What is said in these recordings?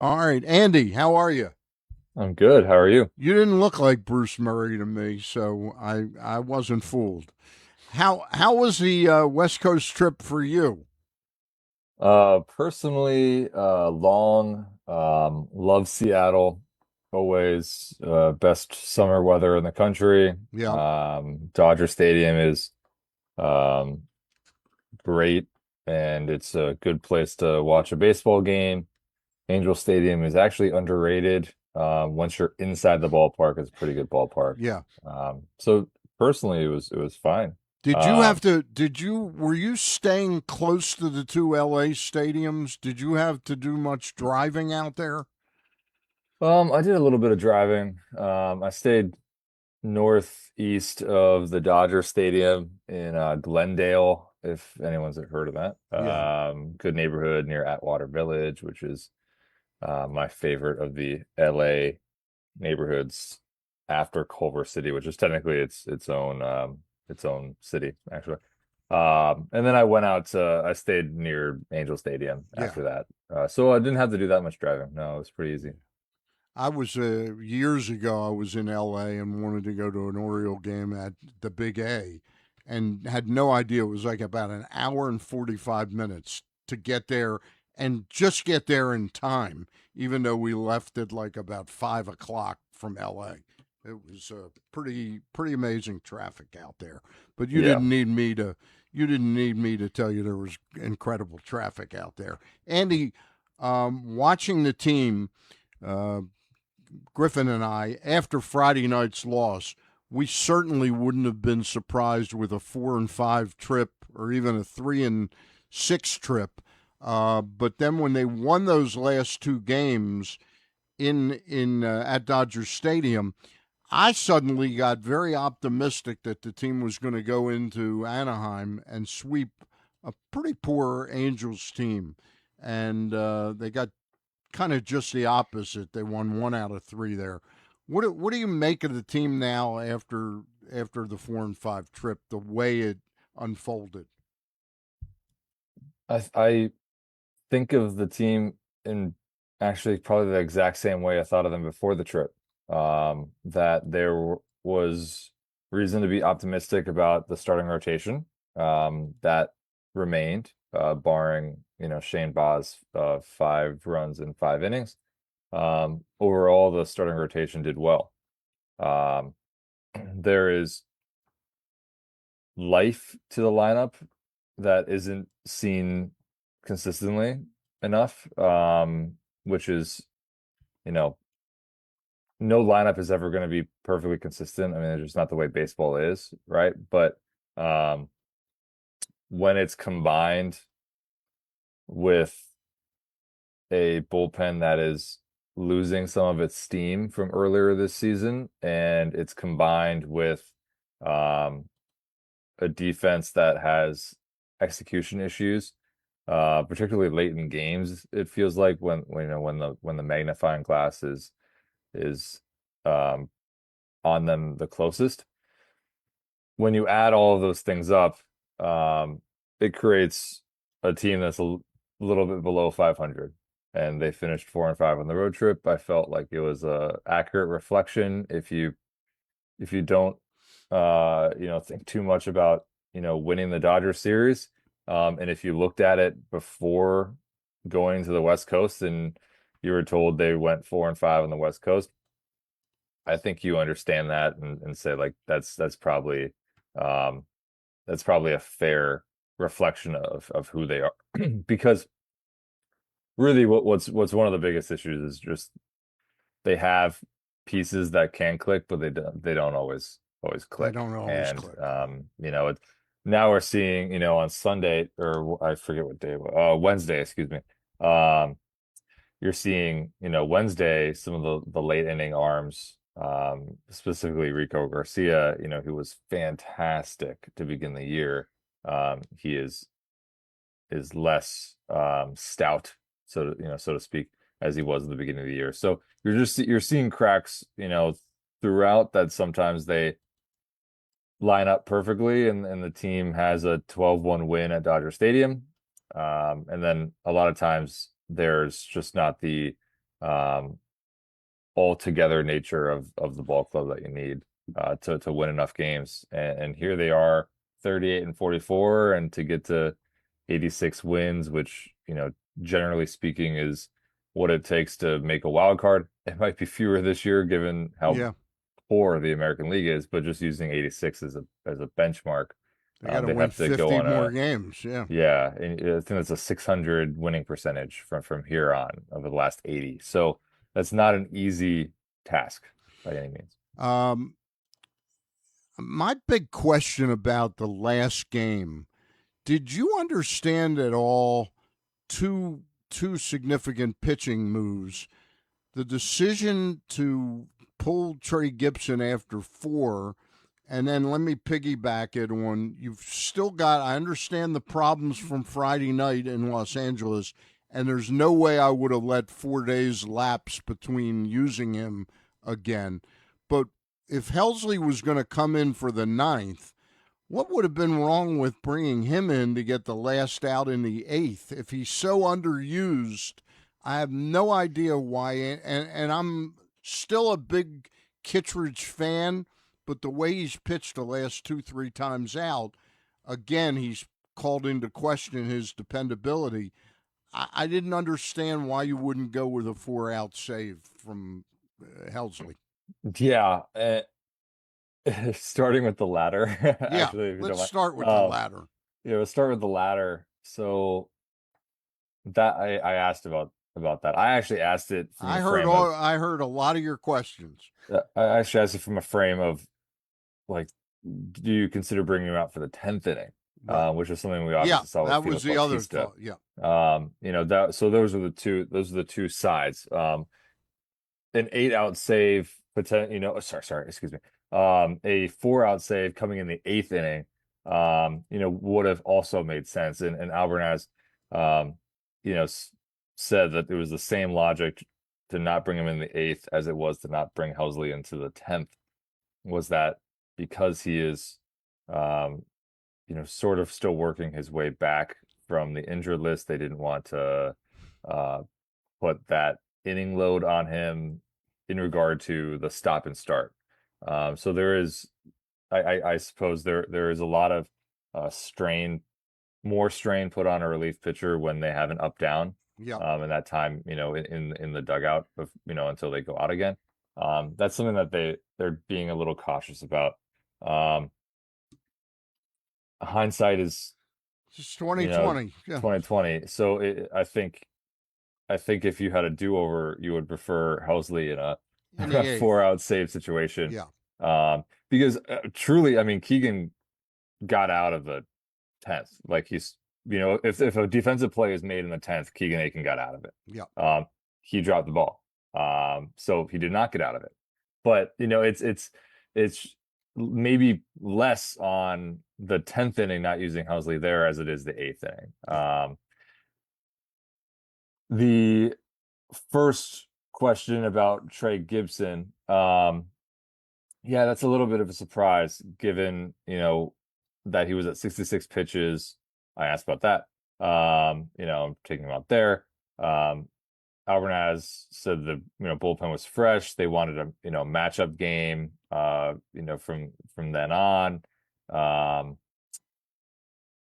All right, Andy, how are you? I'm good. How are you? You didn't look like Bruce Murray to me, so I wasn't fooled. How was the West Coast trip for you? Personally, long, love Seattle. Always, best summer weather in the country. Yeah, Dodger Stadium is, um, great, and it's a good place to watch a baseball game. Angel Stadium is actually underrated. Once you're inside the ballpark, it's a pretty good ballpark. yeah. So personally, it was fine. Did you have Um, to? Were you staying close to the two LA stadiums? Did you have to do much driving out there? I did a little bit of driving. I stayed northeast of the Dodger Stadium in Glendale, if anyone's heard of that. Yeah, Good neighborhood near Atwater Village, which is my favorite of the LA neighborhoods after Culver City, which is technically its own city, actually. And then I went out I stayed near Angel Stadium yeah. after that. So I didn't have to do that much driving. No, it was pretty easy. I was years ago. I was in LA and wanted to go to an Oriole game at the Big A, and had no idea it was like about an hour and 45 minutes to get there, and just get there in time. Even though we left at like about 5 o'clock from LA, it was pretty amazing traffic out there. But you Yeah. didn't need me to. You didn't need me to tell you there was incredible traffic out there, Andy. Watching the team. Uh, Griffin and I, after Friday night's loss, we certainly wouldn't have been surprised with a 4-5 trip or even a 3-6 trip. But then when they won those last two games in at Dodger Stadium, I suddenly got very optimistic that the team was going to go into Anaheim and sweep a pretty poor Angels team, and they got kind of just the opposite. They won one out of three there. What do you make of the team now after the 4-5 trip? The way it unfolded. I think of the team in actually probably the exact same way I thought of them before the trip. That there was reason to be optimistic about the starting rotation. That remained, barring, Shane Baz, 5 runs in 5 innings. Overall, the starting rotation did well. Um, there is life to the lineup that isn't seen consistently enough, which is, you know, no lineup is ever going to be perfectly consistent. I mean, it's just not the way baseball is, right? But um, when it's combined with a bullpen that is losing some of its steam from earlier this season, and it's combined with um, a defense that has execution issues, particularly late in games. It feels like when the magnifying glass is um, on them the closest. When you add all of those things up, it creates a team that's a little bit below 500. And they finished 4-5 on the road trip. I felt like it was a accurate reflection. If you don't think too much about winning the Dodgers series, and if you looked at it before going to the West Coast and you were told they went 4-5 on the West Coast, I think you understand that and say like um that's probably a fair reflection of who they are. Because really what's one of the biggest issues is just they have pieces that can click, but they don't always They click. don't always And click. now we're seeing, on Sunday, or I forget what day, Wednesday, excuse me. Um, you're seeing, Wednesday, some of the late inning arms, specifically Rico Garcia, who was fantastic to begin the year. He is less stout, so to speak, as he was at the beginning of the year. So you're seeing cracks, throughout that sometimes they line up perfectly and the team has a 12-1 win at Dodger Stadium. And then a lot of times there's just not the altogether nature of the ball club that you need to win enough games. And here they are, 38 and 44, and to get to 86 wins, which, generally speaking, is what it takes to make a wild card. It might be fewer this year given how Yeah, poor the American League is, but just using 86 as a benchmark, they got to they win have to go 50 on more a games. Yeah. yeah, and I think it's a 600 winning percentage from here on over the last 80. So that's not an easy task by any means. Um, my big question about the last game, did you understand at all two significant pitching moves? The decision to pull Trey Gibson after 4, and then let me piggyback it on, you've still got, I understand the problems from Friday night in Los Angeles, and there's no way I would have let 4 days lapse between using him again. But if Helsley was going to come in for the ninth, what would have been wrong with bringing him in to get the last out in the eighth? If he's so underused, I have no idea why. And I'm still a big Kittredge fan, but the way he's pitched the last 2, 3 times out, again, he's called into question his dependability. I didn't understand why you wouldn't go with a 4 out save from Helsley. Yeah, starting with the latter, Yeah, actually, if you don't let's mind. start with the latter. Let's start with the latter. So that I asked about that. I actually asked it from a frame of I heard a lot of your questions. I actually asked it from a frame of like, do you consider bringing him out for the 10th inning? Right. Which is something we Yeah, obviously saw with that was Felix the other Bautista. thought. Yeah. That so those are the two sides. An 8 out save, sorry, excuse me. A 4 out save coming in the eighth inning, would have also made sense. And Albernaz, um, said that it was the same logic to not bring him in the eighth as it was to not bring Helsley into the 10th. Was that because he is, um, sort of still working his way back from the injured list. They didn't want to uh, put that inning load on him in regard to the stop and start. So there is, I suppose there is a lot of strain, more strain put on a relief pitcher when they have an up down. Yeah. And that time, in the dugout of, until they go out again. That's something that they're being a little cautious about. Um, Hindsight is, Just you know, 2020. Yeah. 2020. So I think if you had a do-over, you would prefer Helsley in a In the eighth. 4 out save situation. Yeah. Because truly, I mean, Keegan got out of the 10th. Like he's, if a defensive play is made in the 10th, Keegan Aiken got out of it. Yeah. He dropped the ball. So he did not get out of it. But, it's maybe less on the 10th inning not using Helsley there as it is the eighth inning. The first question about Trey Gibson, yeah, that's a little bit of a surprise given, that he was at 66 pitches. I asked about that. I'm taking him out there. Albernaz said the bullpen was fresh. They wanted a matchup game. From then on,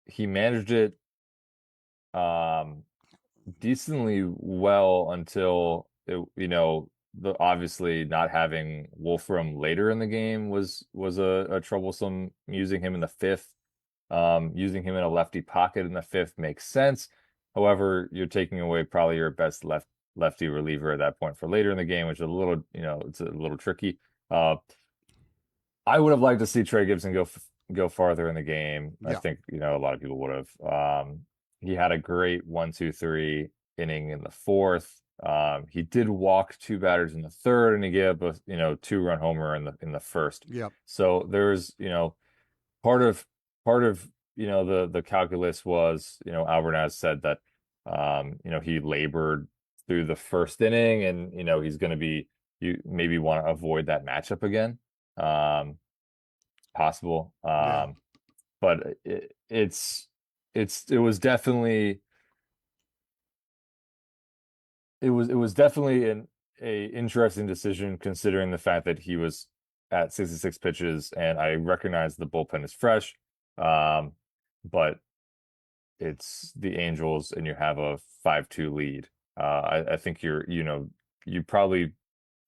he managed it decently well until the obviously not having Wolfram later in the game was a troublesome. Using him in the fifth, using him in a lefty pocket in the fifth makes sense. However, you're taking away probably your best lefty reliever at that point for later in the game, which is a little, it's a little tricky. I would have liked to see Trey Gibson go farther in the game. I Yeah. think, a lot of people would have. He had a great 1-2-3 inning in the fourth. He did walk 2 batters in the third, and he gave up a 2-run homer in the first. Yeah. So there's part of the calculus was Albernaz said that he labored through the first inning, and he's going to be, you maybe want to avoid that matchup again. Possible. Yeah. But it was definitely it was definitely a interesting decision considering the fact that he was at 66 pitches, and I recognize the bullpen is fresh, um, but it's the Angels and you have a 5-2 lead. I think you probably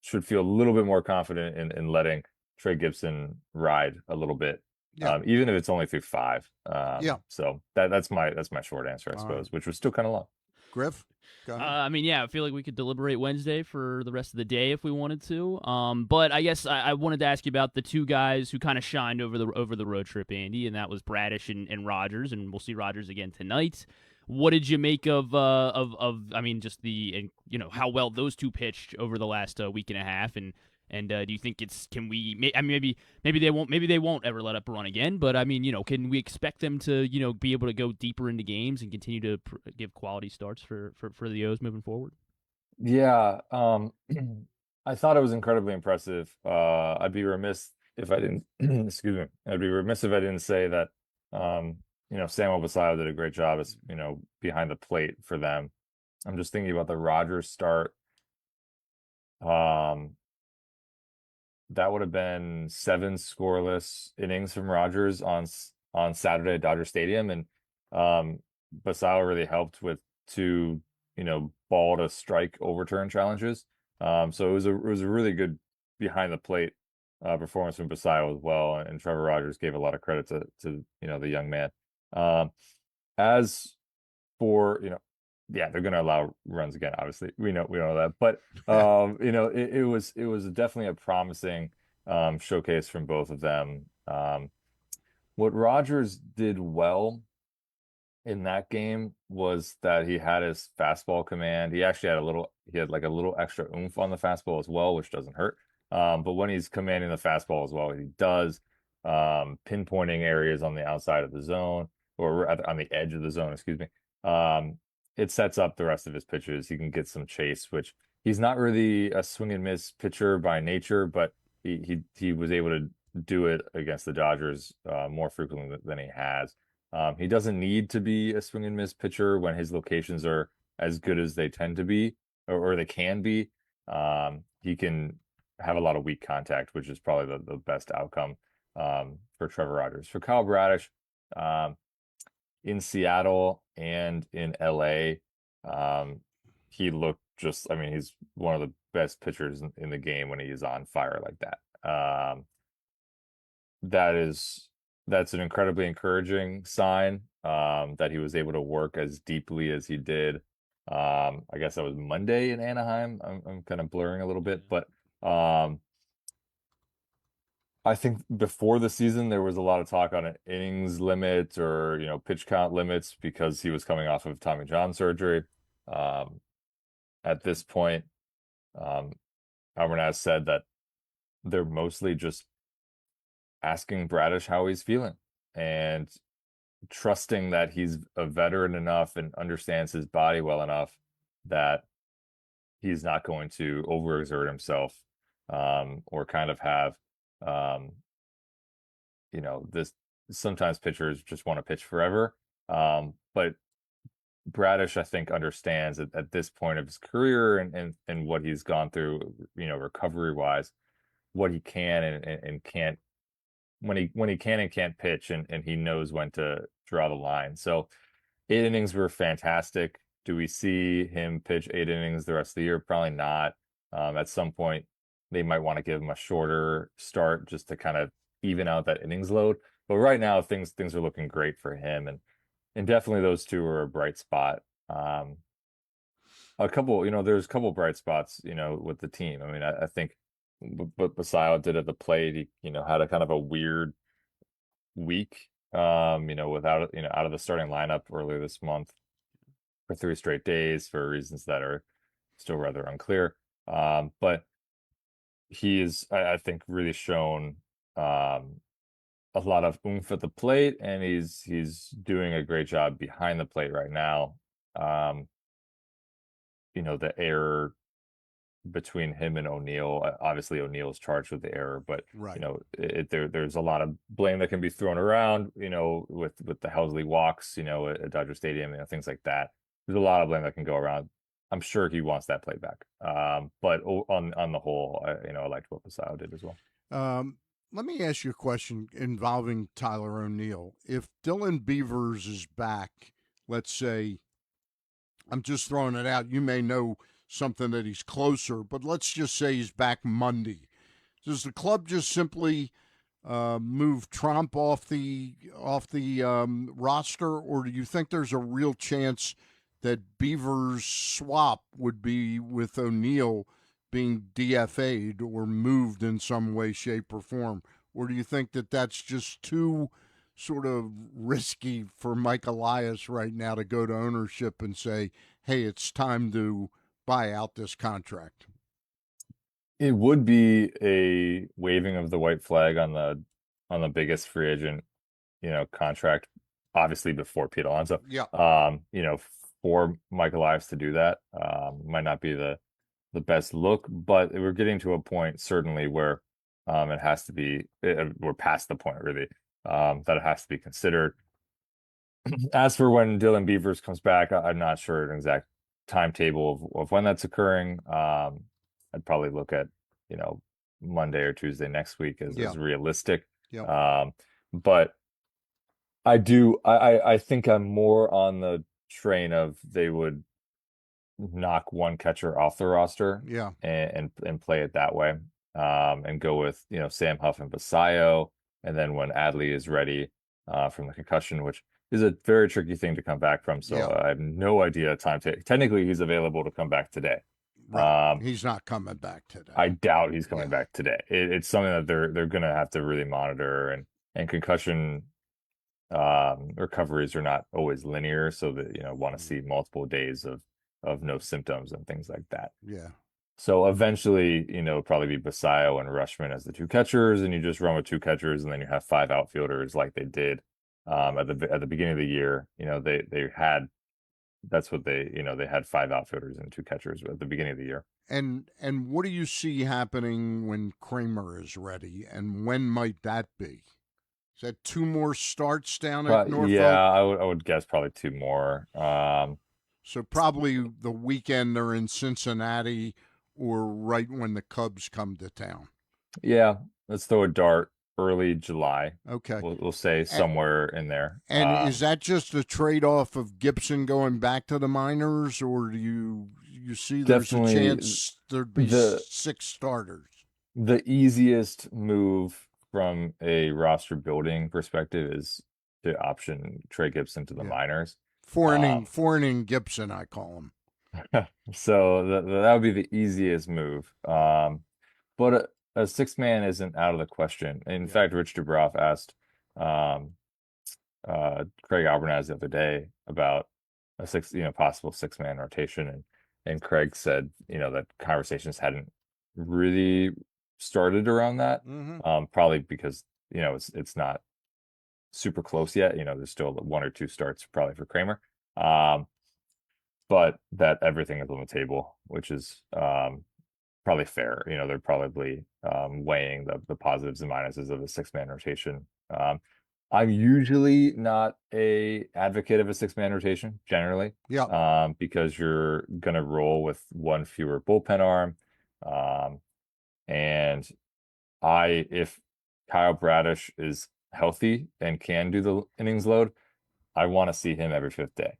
should feel a little bit more confident in letting Trey Gibson ride a little bit, Yeah. even if it's only through five. Yeah. So that's my short answer, I All right. suppose, which was still kind of long. Griff, go ahead. I mean, yeah, I feel like we could deliberate Wednesday for the rest of the day if we wanted to. But I guess I wanted to ask you about the two guys who kind of shined over the road trip, Andy, and that was Bradish and Rogers, and we'll see Rogers again tonight. What did you make of I mean, just the how well those two pitched over the last week and a half, and do you think can we? I mean, maybe they won't ever let up a run again. But I mean, can we expect them to be able to go deeper into games and continue to give quality starts for the O's moving forward? Yeah, I thought it was incredibly impressive. I'd be remiss if I didn't, excuse me, I'd be remiss if I didn't say that, Samuel Basallo did a great job as, behind the plate for them. I'm just thinking about the Rogers start. Um, that would have been 7 scoreless innings from Rogers on Saturday at Dodger Stadium, and Basallo really helped with 2, ball to strike overturn challenges. So it was a really good behind the plate performance from Basallo as well, and Trevor Rogers gave a lot of credit to the young man. As for yeah, they're going to allow runs again. Obviously, we know that, but it was definitely a promising showcase from both of them. What Rogers did well in that game was that he had his fastball command. He actually had like a little extra oomph on the fastball as well, which doesn't hurt. But when he's commanding the fastball as well, he does, pinpointing areas on the outside of the zone or rather on the edge of the zone, excuse me. It sets up the rest of his pitches. He can get some chase, which he's not really a swing and miss pitcher by nature, but he was able to do it against the Dodgers more frequently than he has. He doesn't need to be a swing and miss pitcher when his locations are as good as they tend to be or they can be. He can have a lot of weak contact, which is probably the best outcome for Trevor Rogers. For Kyle Bradish, in Seattle and in LA, he looked I mean, he's one of the best pitchers in the game when he is on fire like that. That's an incredibly encouraging sign, that he was able to work as deeply as he did. I guess that was Monday in Anaheim. I'm kind of blurring a little bit, but I think before the season there was a lot of talk on an innings limit or pitch count limits because he was coming off of Tommy John surgery. At this point, Alvarez said that they're mostly just asking Bradish how he's feeling and trusting that he's a veteran enough and understands his body well enough that he's not going to overexert himself, or kind of have, this sometimes pitchers just want to pitch forever. But Bradish, I think, understands at this point of his career and what he's gone through, recovery wise, what he can and can't when he can and can't pitch, and he knows when to draw the line. So 8 innings were fantastic. Do we see him pitch 8 innings the rest of the year? Probably not. At some point, they might want to give him a shorter start just to kind of even out that innings load. But right now, things are looking great for him, and definitely those two are a bright spot. There's a couple bright spots, with the team. I mean, I think what Basallo did at the plate, he, had a kind of a weird week, without, out of the starting lineup earlier this month for 3 straight days for reasons that are still rather unclear. But he is, I think, really shown a lot of oomph at the plate, and he's doing a great job behind the plate right now. The error between him and O'Neill, obviously O'Neill's charged with the error, but Right. there's a lot of blame that can be thrown around, with the Helsley walks, at Dodger Stadium, things like that. There's a lot of blame that can go around. I'm sure he wants that play back. But on the whole, I liked what Basayo did as well. Let me ask you a question involving Tyler O'Neill. If Dylan Beavers is back, let's say, I'm just throwing it out, you may know something that he's closer, but let's just say he's back Monday. Does the club just simply move Trump off the roster, or do you think there's a real chance that Beavers' swap would be with O'Neill being DFA'd or moved in some way, shape, or form? Or do you think that that's just too sort of risky for Mike Elias right now to go to ownership and say, hey, it's time to buy out this contract? It would be a waving of the white flag on the biggest free agent, contract, obviously before Pete Alonso. Yeah. For Mike Elias to do that, might not be the best look, but we're getting to a point certainly where it has to be, we're past the point really, that it has to be considered. As for when Dylan Beavers comes back, I'm not sure an exact timetable of when that's occurring. I'd probably look at, Monday or Tuesday next week as realistic. Yeah. But I think I'm more on the train of they would knock one catcher off the roster, Yeah. and play it that way, and go with Sam Huff and Basayo, and then when Adley is ready from the concussion, which is a very tricky thing to come back from, so I have no idea technically he's available to come back today. Right. He's not coming back today. I doubt he's coming back today. It's something that they're going to have to really monitor, and concussion recoveries are not always linear, so that want to see multiple days of no symptoms and things like that. Yeah. So eventually, probably be Basayo and Rutschman as the two catchers, and you just run with two catchers, and then you have five outfielders like they did at the beginning of the year. They had that's what they had five outfielders and two catchers at the beginning of the year. And what do you see happening when Kramer is ready, and when might that be? Is that two more starts down at Norfolk? Yeah, I would guess probably two more. So probably the weekend they're in Cincinnati, or right when the Cubs come to town. Yeah, let's throw a dart. Early July. Okay. We'll say somewhere in there. And is that just a trade-off of Gibson going back to the minors, or do you see there's a chance there'd be six starters? The easiest move from a roster building perspective is to option Trey Gibson to the minors. Four inning Gibson, I call him. So that would be the easiest move. But a sixth man isn't out of the question. In fact, Rich Dubroff asked Craig Albernaz the other day about a possible six-man rotation, and Craig said, that conversations hadn't really started around that. Probably because it's not super close yet. There's still one or two starts probably for Kramer, but that everything is on the table, which is probably fair. They're probably weighing the positives and minuses of a six-man rotation. I'm usually not a advocate of a six-man rotation generally. Yeah. Because you're gonna roll with one fewer bullpen arm. And if Kyle Bradish is healthy and can do the innings load, I want to see him every fifth day.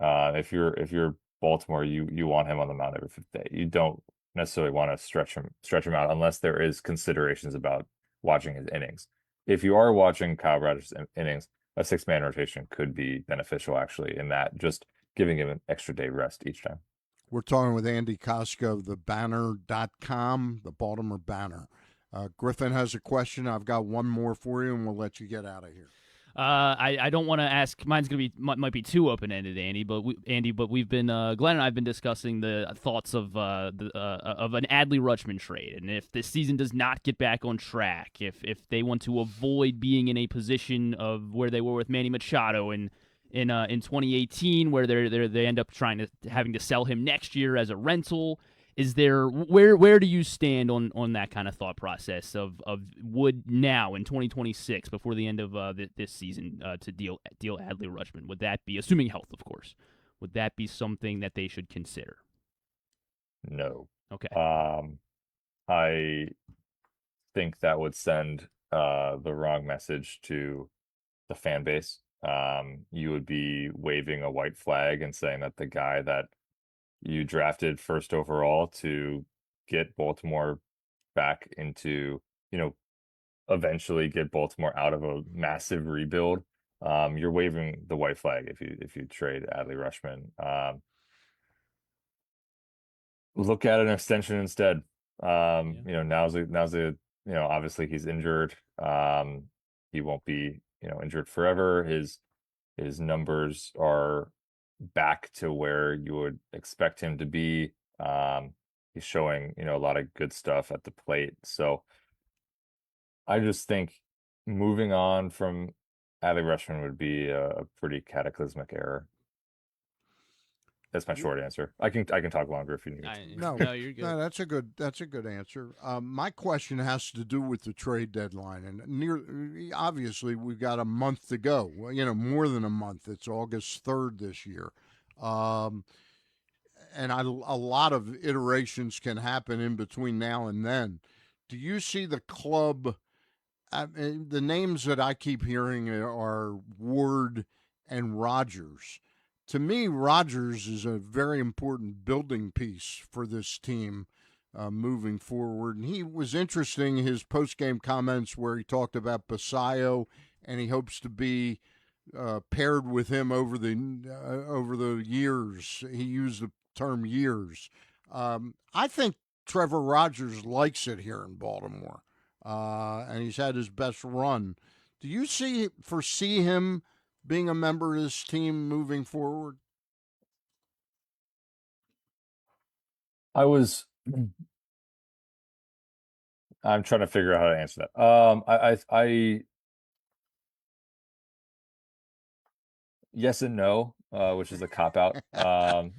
If you're Baltimore, you want him on the mound every fifth day. You don't necessarily want to stretch him out unless there is considerations about watching his innings. If you are watching Kyle Bradish's innings, a six-man rotation could be beneficial actually in that, just giving him an extra day rest each time. We're talking with Andy Kostka of the Banner.com, the Baltimore Banner. Griffin has a question. I've got one more for you, and we'll let you get out of here. I don't want to ask. Mine's gonna be might be too open ended, Andy. But we've been Glenn and I've been discussing the thoughts of an Adley Rutschman trade, and if this season does not get back on track, if they want to avoid being in a position of where they were with Manny Machado in 2018, where they end up having to sell him next year as a rental. Is there where do you stand on that kind of thought process of would now in 2026 before the end of this season to deal Adley Rutschman? Would that be, assuming health of course, would that be something that they should consider? no. Okay. I think that would send the wrong message to the fan base. You would be waving a white flag and saying that the guy that you drafted first overall to get Baltimore back into, eventually get Baltimore out of a massive rebuild. You're waving the white flag if you trade Adley Rutschman. Look at an extension instead. Now's a obviously he's injured. He won't be injured forever. His numbers are back to where you would expect him to be. He's showing a lot of good stuff at the plate. So I just think moving on from Adley Rutschman would be a pretty cataclysmic error. That's my short answer. I can talk longer if you need. No, no, you're good. No, that's a good answer. My question has to do with the trade deadline, and obviously we've got a month to go. Well, more than a month. It's August 3rd this year, and a lot of iterations can happen in between now and then. Do you see the club? The names that I keep hearing are Ward and Rogers. To me, Rogers is a very important building piece for this team moving forward. And he was interesting, his post-game comments where he talked about Basayo, and he hopes to be paired with him over the years. He used the term years. I think Trevor Rogers likes it here in Baltimore. And he's had his best run. Do you foresee him being a member of this team moving forward? I'm trying to figure out how to answer that. Yes and no, which is a cop out. I'll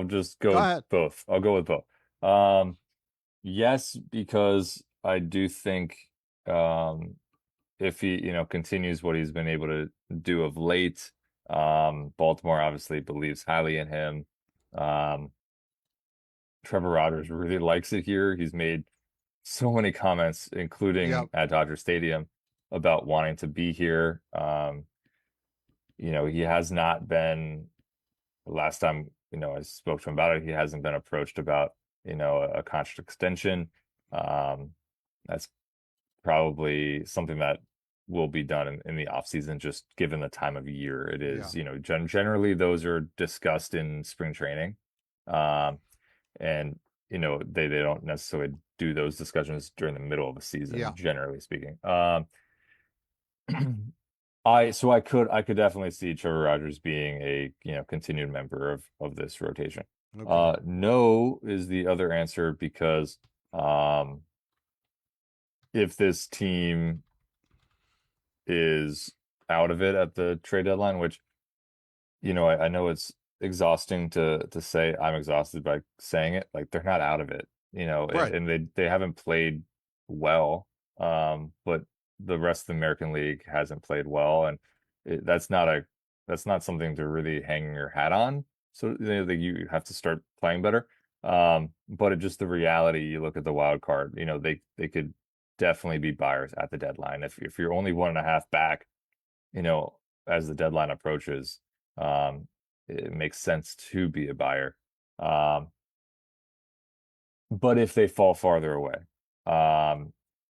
just go with both. I'll go with both. Yes, because I do think if he, continues what he's been able to do of late, Baltimore obviously believes highly in him. Trevor Rogers really likes it here. He's made so many comments, including at Dodger Stadium, about wanting to be here. He has not been, last time, I spoke to him about it, he hasn't been approached about, a contract extension. That's probably something that will be done in the off season, just given the time of year it is. Generally those are discussed in spring training. And they don't necessarily do those discussions during the middle of the season, generally speaking. I could definitely see Trevor Rogers being a continued member of this rotation. Okay. No is the other answer because if this team is out of it at the trade deadline, which I know it's exhausting to say. I'm exhausted by saying it. Like, they're not out of it, right. and they haven't played well. But the rest of the American League hasn't played well, and that's not something to really hang your hat on. So you have to start playing better. But just the reality, you look at the wild card, they could definitely be buyers at the deadline. If you're only 1.5 back, as the deadline approaches, it makes sense to be a buyer. But if they fall farther away,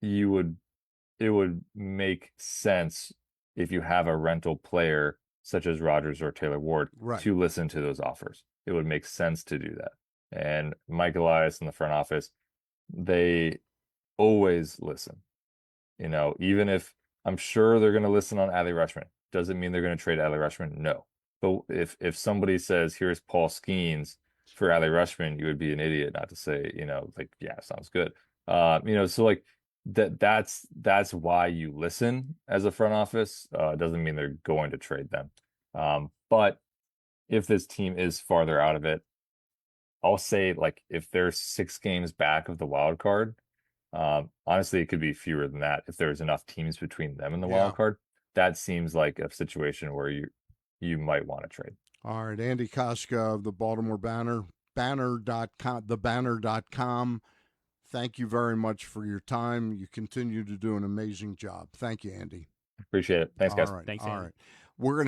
it would make sense if you have a rental player such as Rogers or Taylor Ward to listen to those offers. It would make sense to do that. And Mike Elias in the front office, they always listen. Even if I'm sure they're going to listen on Adley Rutschman, doesn't mean they're going to trade Adley Rutschman. No. But if somebody says, here's Paul Skeens for Adley Rutschman, you would be an idiot not to say, yeah, sounds good. So like that's why you listen as a front office. Doesn't mean they're going to trade them. But if this team is farther out of it, I'll say, like, if they're 6 games back of the wild card, honestly, it could be fewer than that if there's enough teams between them and the wild card. That seems like a situation where you might want to trade. All right, Andy Kostka of the Baltimore Banner. banner.com, thebanner.com. Thank you very much for your time. You continue to do an amazing job. Thank you, Andy. Appreciate it. Thanks, guys. All right. Thanks, All Andy. right. We're going to